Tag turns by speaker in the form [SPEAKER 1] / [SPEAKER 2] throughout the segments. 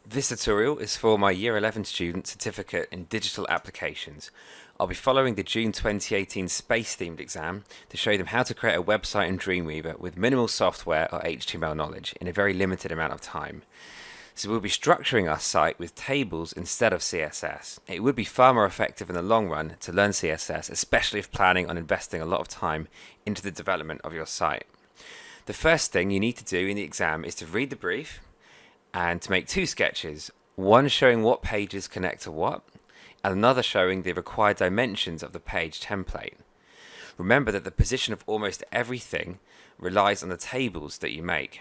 [SPEAKER 1] This tutorial is for my Year 11 student certificate in digital applications. I'll be following the June 2018 space themed exam to show them how to create a website in Dreamweaver with minimal software or HTML knowledge in a very limited amount of time. So we'll be structuring our site with tables instead of CSS. It would be far more effective in the long run to learn CSS, especially if planning on investing a lot of time into the development of your site. The first thing you need to do in the exam is to read the brief and to make two sketches, one showing what pages connect to what, and another showing the required dimensions of the page template. Remember that the position of almost everything relies on the tables that you make.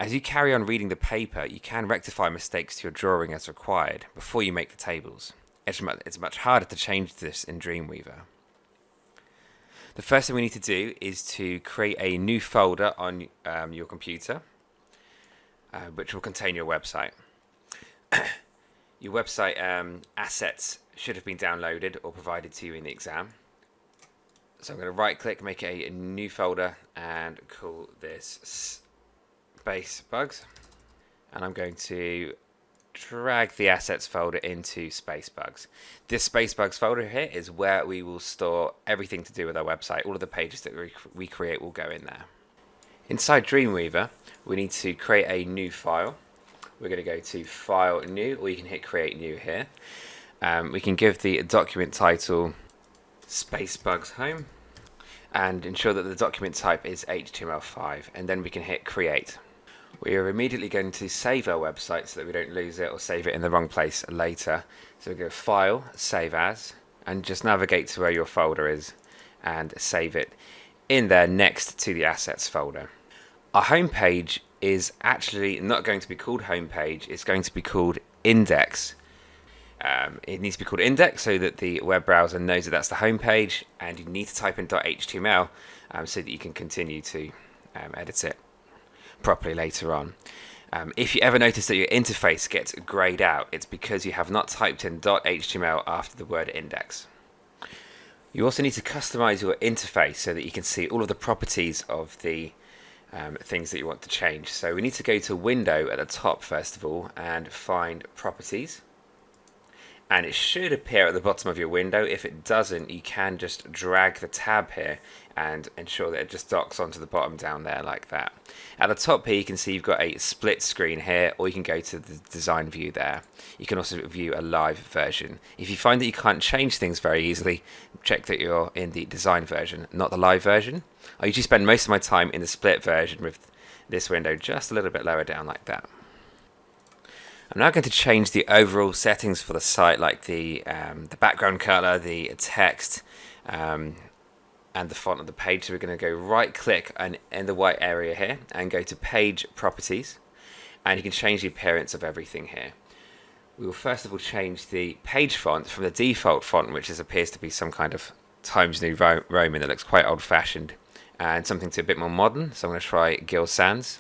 [SPEAKER 1] As you carry on reading the paper, you can rectify mistakes to your drawing as required before you make the tables. It's much harder to change this in Dreamweaver. The first thing we need to do is to create a new folder on your computer, which will contain your website. Your website assets should have been downloaded or provided to you in the exam. So I'm going to right click, make a new folder and call this Space Bugs. And I'm going to drag the assets folder into Space Bugs. This Space Bugs folder here is where we will store everything to do with our website. All of the pages that we create will go in there. Inside Dreamweaver, we need to create a new file. We're going to go to File, New, or you can hit Create New here. We can give the document title Space Bugs Home and ensure that the document type is HTML5, and then we can hit Create. We are immediately going to save our website so that we don't lose it or save it in the wrong place later. So we go File, Save As, and just navigate to where your folder is and save it in there next to the Assets folder. Our home page is actually not going to be called homepage, it's going to be called index. It needs to be called index so that the web browser knows that that's the home page, and you need to type in .html so that you can continue to edit it properly later on. If you ever notice that your interface gets grayed out, it's because you have not typed in .html after the word index. You also need to customize your interface so that you can see all of the properties of the things that you want to change. So we need to go to Window at the top first of all and find Properties, and it should appear at the bottom of your window. If it doesn't, you can just drag the tab here and ensure that it just docks onto the bottom down there like that. At the top here you can see you've got a split screen here, or you can go to the design view there. You can also view a live version. If you find that you can't change things very easily, check that you're in the design version, not the live version. I usually spend most of my time in the split version with this window just a little bit lower down like that. I'm now going to change the overall settings for the site, like the background color, the text, and the font of the page. So we're going to go right click in the white area here and go to Page Properties, and you can change the appearance of everything here. We will first of all change the page font from the default font, which appears to be some kind of Times New Roman that looks quite old-fashioned, and something to a bit more modern. So I'm going to try Gill Sans.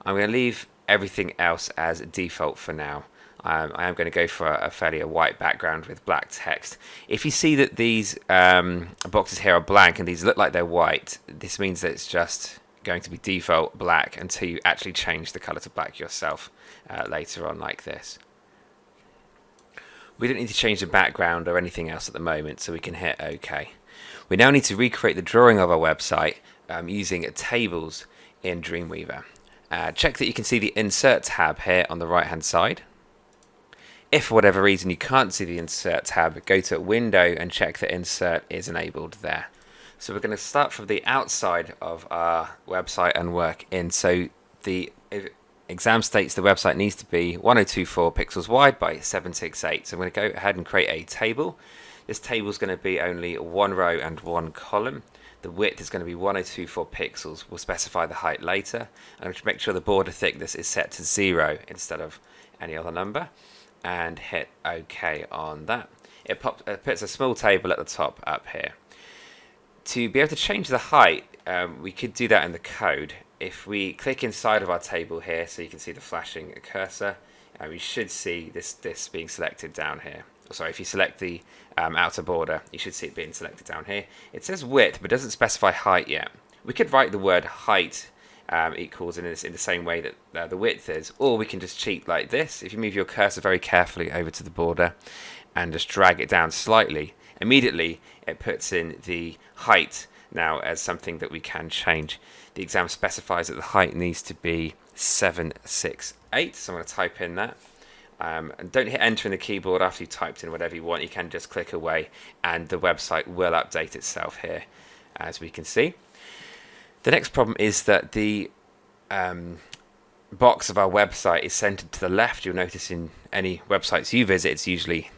[SPEAKER 1] I'm going to leave everything else as default for now. I am going to go for a fairly white background with black text. If you see that these boxes here are blank and these look like they're white, this means that it's just going to be default black until you actually change the color to black yourself later on like this. We don't need to change the background or anything else at the moment, so we can hit OK. We now need to recreate the drawing of our website using tables in Dreamweaver. Check that you can see the Insert tab here on the right hand side. If for whatever reason you can't see the Insert tab, go to Window and check that Insert is enabled there. So we're going to start from the outside of our website and work in. So the exam states the website needs to be 1024 pixels wide by 768. So I'm going to go ahead and create a table. This table is going to be only one row and one column. The width is going to be 1024 pixels. We'll specify the height later. I'm going to make sure the border thickness is set to 0 instead of any other number, and hit OK on that. It puts a small table at the top up here. To be able to change the height, we could do that in the code. If we click inside of our table here, so you can see the flashing cursor, you should see this being selected down here. Sorry, if you select the outer border, you should see it being selected down here. It says width, but doesn't specify height yet. We could write the word height equals in the same way that the width is, or we can just cheat like this. If you move your cursor very carefully over to the border and just drag it down slightly, immediately it puts in the height now as something that we can change. The exam specifies that the height needs to be 768, so I'm going to type in that. And don't hit enter in the keyboard after you've typed in whatever you want. You can just click away and the website will update itself here, as we can see. The next problem is that the box of our website is centered to the left. You'll notice in any websites you visit, it's usually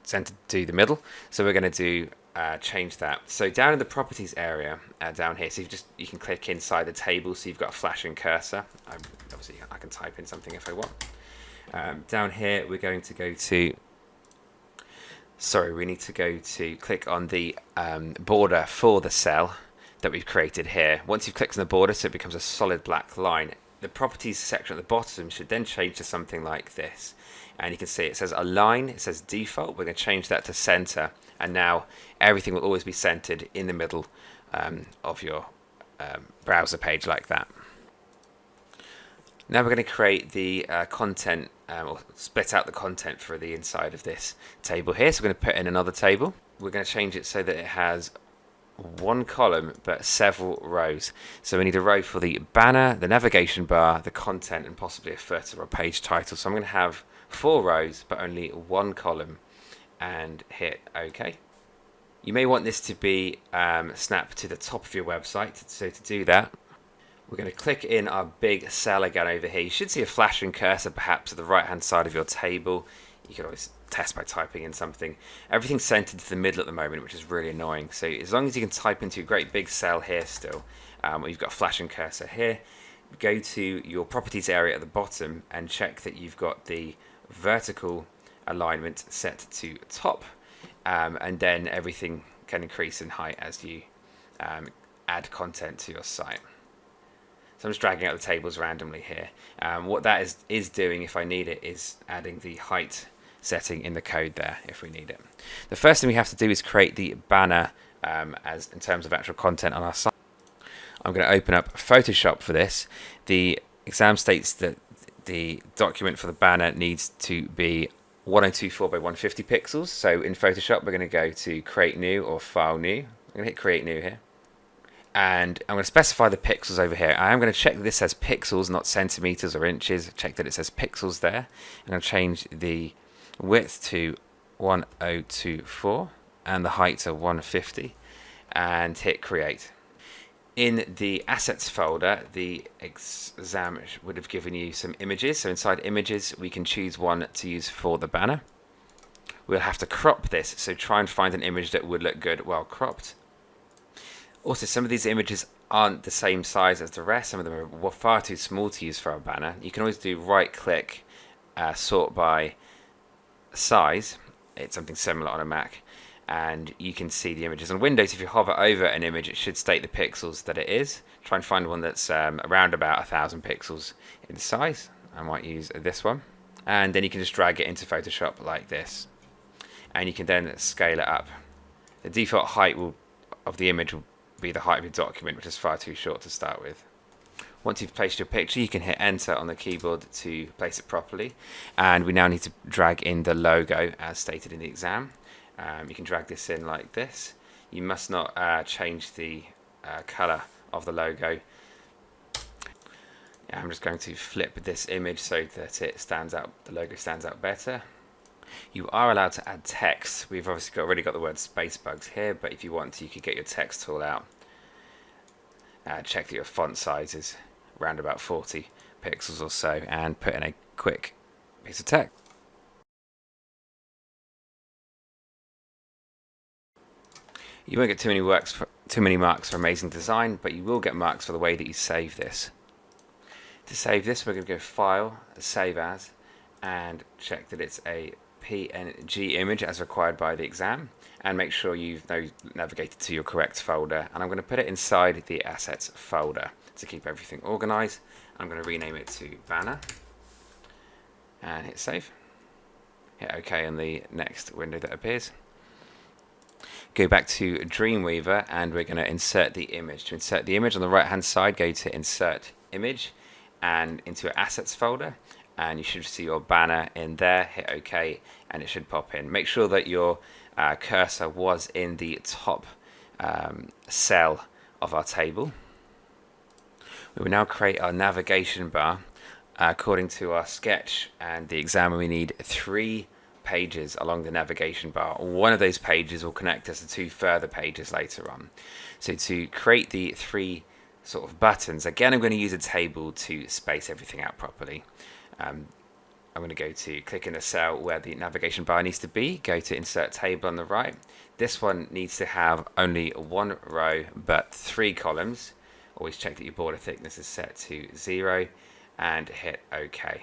[SPEAKER 1] centered to the middle. So we're going to do change that. So down in the properties area, down here, so you can click inside the table. So you've got a flashing cursor. Obviously, I can type in something if I want. Down here, we're going to go to. Sorry, we need to go to click on the border for the cell that we've created here. Once you've clicked on the border, so it becomes a solid black line, the properties section at the bottom should then change to something like this. And you can see it says align, it says default. We're going to change that to center, and now everything will always be centered in the middle of your browser page like that. Now we're going to create the content, or split out the content for the inside of this table here. So we're going to put in another table. We're going to change it so that it has one column but several rows. So we need a row for the banner, the navigation bar, the content, and possibly a footer or page title. So I'm going to have 4 rows but only one column, and hit OK. You may want this to be snapped to the top of your website. So to do that, we're going to click in our big cell again over here. You should see a flashing cursor perhaps at the right hand side of your table. You can always test by typing in something. Everything's centered to the middle at the moment, which is really annoying. So as long as you can type into a great big cell here still, where you've got a flashing cursor here, go to your properties area at the bottom and check that you've got the vertical alignment set to top, and then everything can increase in height as you add content to your site. So I'm just dragging out the tables randomly here. What that is doing, if I need it, is adding the height setting in the code there if we need it. The first thing we have to do is create the banner as in terms of actual content on our site. I'm going to open up Photoshop for this. The exam states that the document for the banner needs to be 1024 by 150 pixels. So in Photoshop, we're going to go to Create New or File New. I'm going to hit Create New here. And I'm going to specify the pixels over here. I am going to check that this says pixels, not centimeters or inches. Check that it says pixels there. I'm going to change the width to 1024 and the height to 150 and hit create. In the assets folder, the exam would have given you some images. So inside images, we can choose one to use for the banner. We'll have to crop this, so try and find an image that would look good while cropped. Also, some of these images aren't the same size as the rest. Some of them are far too small to use for a banner. You can always do right click, sort by size. It's something similar on a Mac, and you can see the images. On Windows, if you hover over an image, it should state the pixels that it is. Try and find one that's around about 1000 pixels in size. I might use this one, and then you can just drag it into Photoshop like this, and you can then scale it up. The default height of the image will be the height of your document, which is far too short to start with. Once you've placed your picture, you can hit enter on the keyboard to place it properly, and we now need to drag in the logo as stated in the exam. You can drag this in like this. You must not change the color of the logo. I'm just going to flip this image so that it stands out, the logo stands out better. You are allowed to add text. We've obviously already got the word spacebugs here, but if you want to, you could get your text tool out. Check that your font size is around about 40 pixels or so, and put in a quick piece of text. You won't get too many marks for amazing design, but you will get marks for the way that you save this. To save this, we're going to go File, Save As, and check that it's a PNG image as required by the exam, and make sure you've navigated to your correct folder. And I'm going to put it inside the Assets folder to keep everything organized. I'm going to rename it to Banner and hit Save. Hit OK on the next window that appears. Go back to Dreamweaver and we're going to insert the image. To insert the image on the right hand side, go to Insert Image and into your Assets folder, and you should see your banner in there. Hit OK and it should pop in. Make sure that your cursor was in the top cell of our table. We will now create our navigation bar. According to our sketch and the exam, we need 3 pages along the navigation bar. One of those pages will connect us to 2 further pages later on. So to create the 3 sort of buttons, again I'm going to use a table to space everything out properly. I'm going to go to click in the cell where the navigation bar needs to be, go to Insert Table on the right. This one needs to have only 1 row but 3 columns. Always check that your border thickness is set to 0 and hit OK.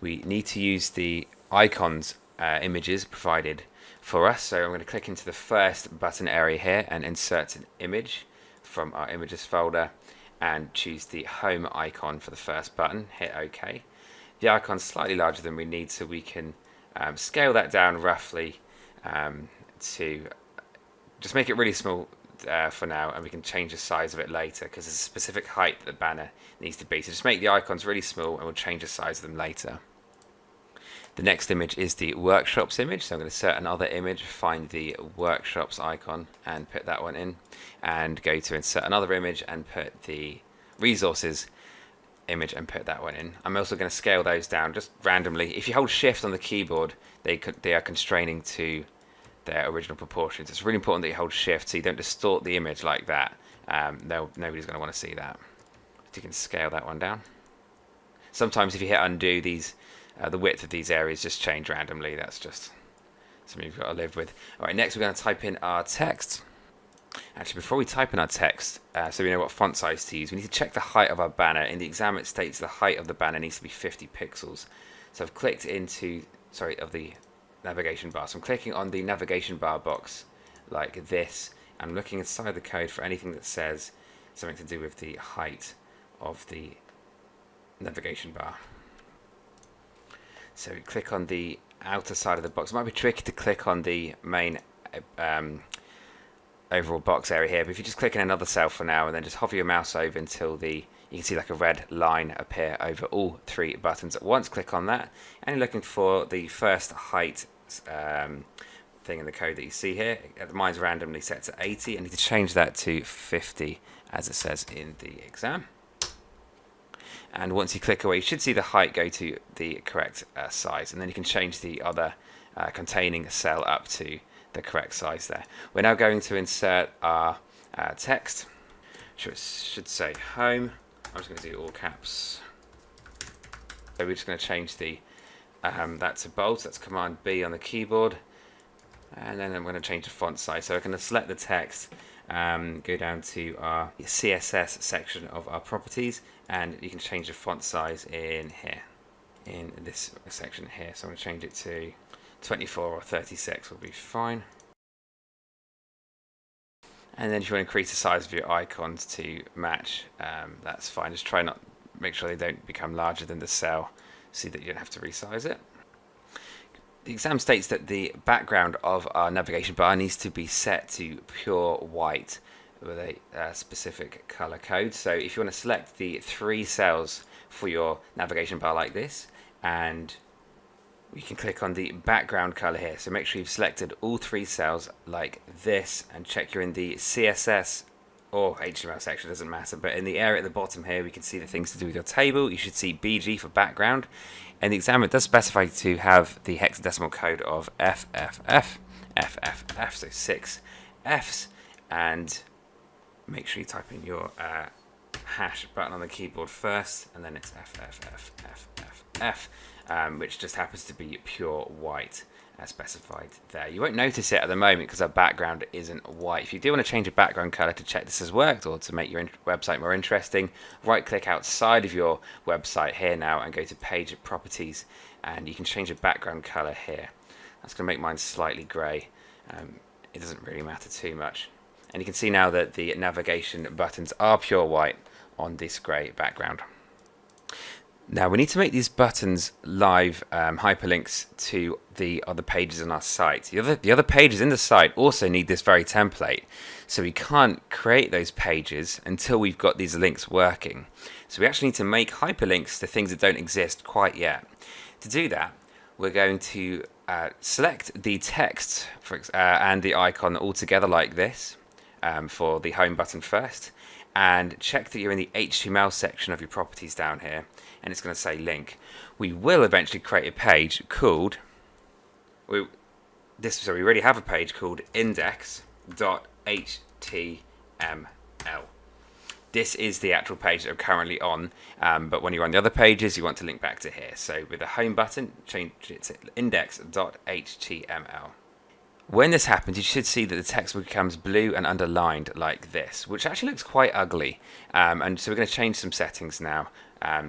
[SPEAKER 1] We need to use the icons images provided for us, so I'm going to click into the first button area here and insert an image from our images folder and choose the home icon for the first button. Hit OK. The icon's slightly larger than we need, so we can scale that down roughly to just make it really small for now, and we can change the size of it later because there's a specific height that the banner needs to be. So just make the icons really small and we'll change the size of them later. The next image is the workshops image, so I'm going to insert another image, find the workshops icon and put that one in, and go to insert another image and put the resources image and put that one in. I'm also going to scale those down just randomly. If you hold shift on the keyboard, they are constraining to their original proportions. It's really important that you hold shift so you don't distort the image like that. Nobody's going to want to see that. So you can scale that one down. Sometimes if you hit undo, the width of these areas just change randomly. That's just something you've got to live with. Alright, next we're going to type in our text. Actually, before we type in our text, so we know what font size to use, we need to check the height of our banner. In the exam it states the height of the banner needs to be 50 pixels. So I've clicked into, of the navigation bar. So I'm clicking on the navigation bar box like this. I'm looking inside the code for anything that says something to do with the height of the navigation bar. So we click on the outer side of the box. It might be tricky to click on the main overall box area here, but if you just click in another cell for now and then just hover your mouse over until you can see like a red line appear over all 3 buttons at once. Click on that and you're looking for the first height thing in the code that you see here. Mine's randomly set to 80. I need to change that to 50 as it says in the exam. And once you click away, you should see the height go to the correct size, and then you can change the other containing cell up to the correct size there. We're now going to insert our text. Should say home. I'm just going to do all caps. So we're just going to change the that to bold. That's Command B on the keyboard, and then I'm going to change the font size. So we're going to select the text, go down to our CSS section of our properties, and you can change the font size in here, in this section here. So I'm going to change it to 24 or 36 will be fine. And then if you want to increase the size of your icons to match, that's fine. Just make sure they don't become larger than the cell, so that you don't have to resize it. The exam states that the background of our navigation bar needs to be set to pure white with a specific color code. So if you want to select the 3 cells for your navigation bar like this, and you can click on the background color here. So make sure you've selected all 3 cells like this, and check you're in the CSS or HTML section, doesn't matter, but in the area at the bottom here we can see the things to do with your table. You should see BG for background, and the exam it does specify to have the hexadecimal code of FFF, so 6 Fs, and make sure you type in your hash button on the keyboard first, and then it's FFFFF, which just happens to be pure white as specified there. You won't notice it at the moment because our background isn't white. If you do want to change a background color to check this has worked or to make your website more interesting, right click outside of your website here now and go to page properties, and you can change the background color here. That's going to make mine slightly gray. It doesn't really matter too much. And you can see now that the navigation buttons are pure white on this grey background. Now we need to make these buttons live hyperlinks to the other pages on our site. The other pages in the site also need this very template, so we can't create those pages until we've got these links working. So we actually need to make hyperlinks to things that don't exist quite yet. To do that, we're going to select the text and the icon all together like this for the home button first, and check that you're in the HTML section of your properties down here, and it's going to say link. We will eventually create a page called we already have a page called index.html. This is the actual page that we're currently on, but when you're on the other pages, you want to link back to here. So with the home button, change it to index.html. When this happens, you should see that the text becomes blue and underlined like this, which actually looks quite ugly. And so we're going to change some settings now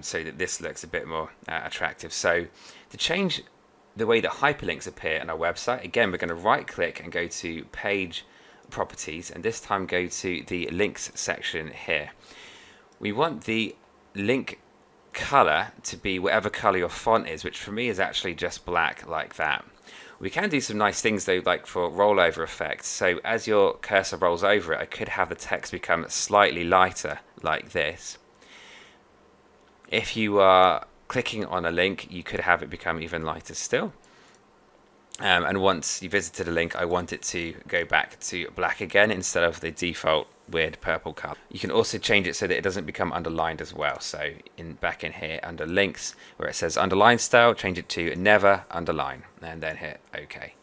[SPEAKER 1] so that this looks a bit more attractive. So to change the way that hyperlinks appear on our website, again, we're going to right click and go to page properties, and this time go to the links section here. We want the link color to be whatever color your font is, which for me is actually just black like that. We can do some nice things though, like for rollover effects. So as your cursor rolls over it, I could have the text become slightly lighter like this. If you are clicking on a link, you could have it become even lighter still. And once you visited a link, I want it to go back to black again instead of the default weird purple color. You can also change it so that it doesn't become underlined as well. So back in here under links where it says underline style, change it to never underline and then hit OK.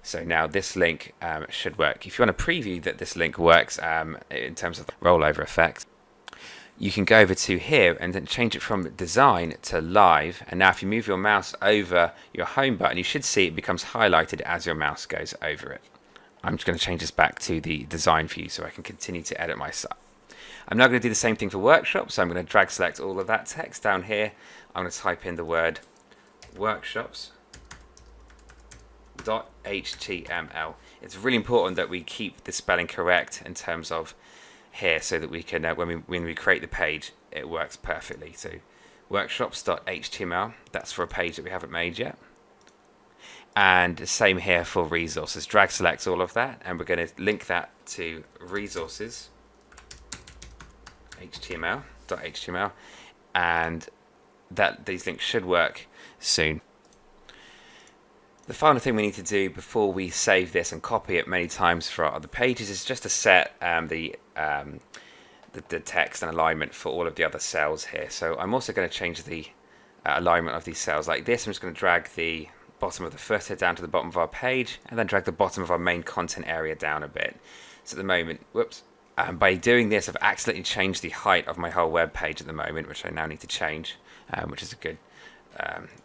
[SPEAKER 1] So now this link should work. If you want to preview that this link works in terms of the rollover effect, you can go over to here and then change it from design to live. And now if you move your mouse over your home button, you should see it becomes highlighted as your mouse goes over it. I'm just going to change this back to the design view so I can continue to edit my site. I'm now going to do the same thing for workshops. So I'm going to drag select all of that text down here. I'm going to type in the word workshops.html. It's really important that we keep the spelling correct in terms of here so that we can when we create the page it works perfectly. So workshops.html, that's for a page that we haven't made yet. And the same here for resources. Drag select all of that and we're going to link that to resources html.html, and that these links should work soon. The final thing we need to do before we save this and copy it many times for our other pages is just to set the text and alignment for all of the other cells here. So I'm also going to change the alignment of these cells like this. I'm just going to drag the bottom of the footer down to the bottom of our page and then drag the bottom of our main content area down a bit. So at the moment, by doing this, I've accidentally changed the height of my whole web page at the moment, which I now need to change, which is a good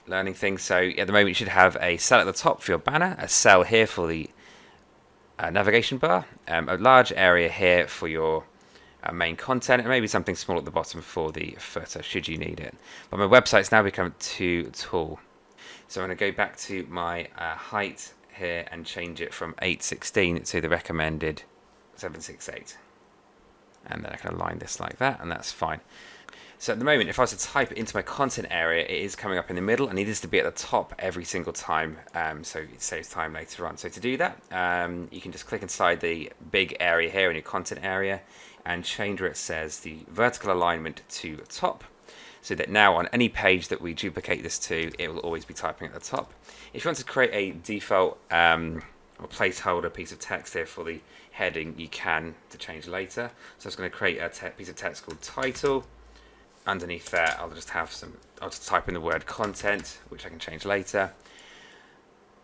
[SPEAKER 1] learning thing. So at the moment you should have a cell at the top for your banner, a cell here for the navigation bar, a large area here for your main content, and maybe something small at the bottom for the footer should you need it. But my website's now become too tall, so I'm going to go back to my height here and change it from 816 to the recommended 768, and then I can align this like that, and that's fine. So at the moment, if I was to type it into my content area, it is coming up in the middle. I need this to be at the top every single time, so it saves time later on. So to do that, you can just click inside the big area here in your content area and change where it says the vertical alignment to top, so that now on any page that we duplicate this to, it will always be typing at the top. If you want to create a default or placeholder piece of text here for the heading, you can to change later. So I'm just going to create a piece of text called title. Underneath that, I'll just type in the word content, which I can change later.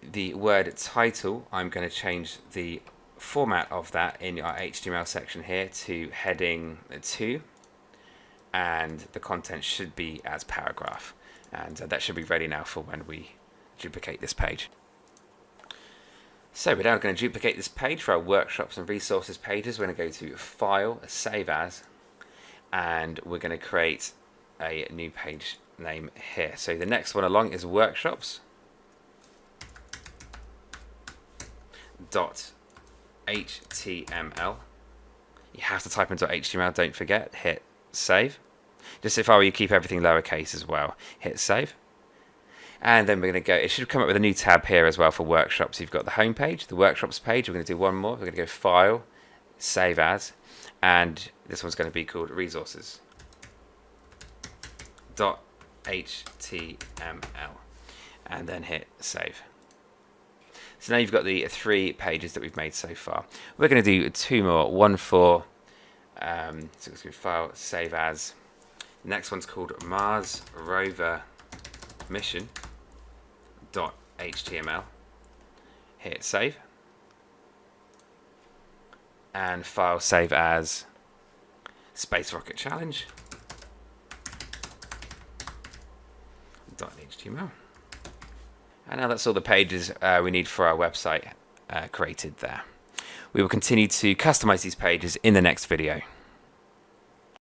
[SPEAKER 1] The word title, I'm going to change the format of that in our HTML section here to heading 2, and the content should be as paragraph, and that should be ready now for when we duplicate this page. So we're now going to duplicate this page for our workshops and resources pages. We're going to go to File, Save As, and we're going to create a new page name here. So the next one along is workshops.html. You have to type into HTML, don't forget, hit save. Just if I were you, keep everything lowercase as well. Hit save. And then we're going to go, it should come up with a new tab here as well for workshops. You've got the home page, the workshops page. We're going to do one more. We're going to go File, Save As, and this one's going to be called Resources. .html, and then hit save. So now you've got the 3 pages that we've made so far. We're going to do 2 more. One for so let's go File, Save As. The next one's called Mars Rover Mission .html. Hit save, and File, Save As, Space Rocket Challenge .html. And now that's all the pages we need for our website created there. We will continue to customize these pages in the next video.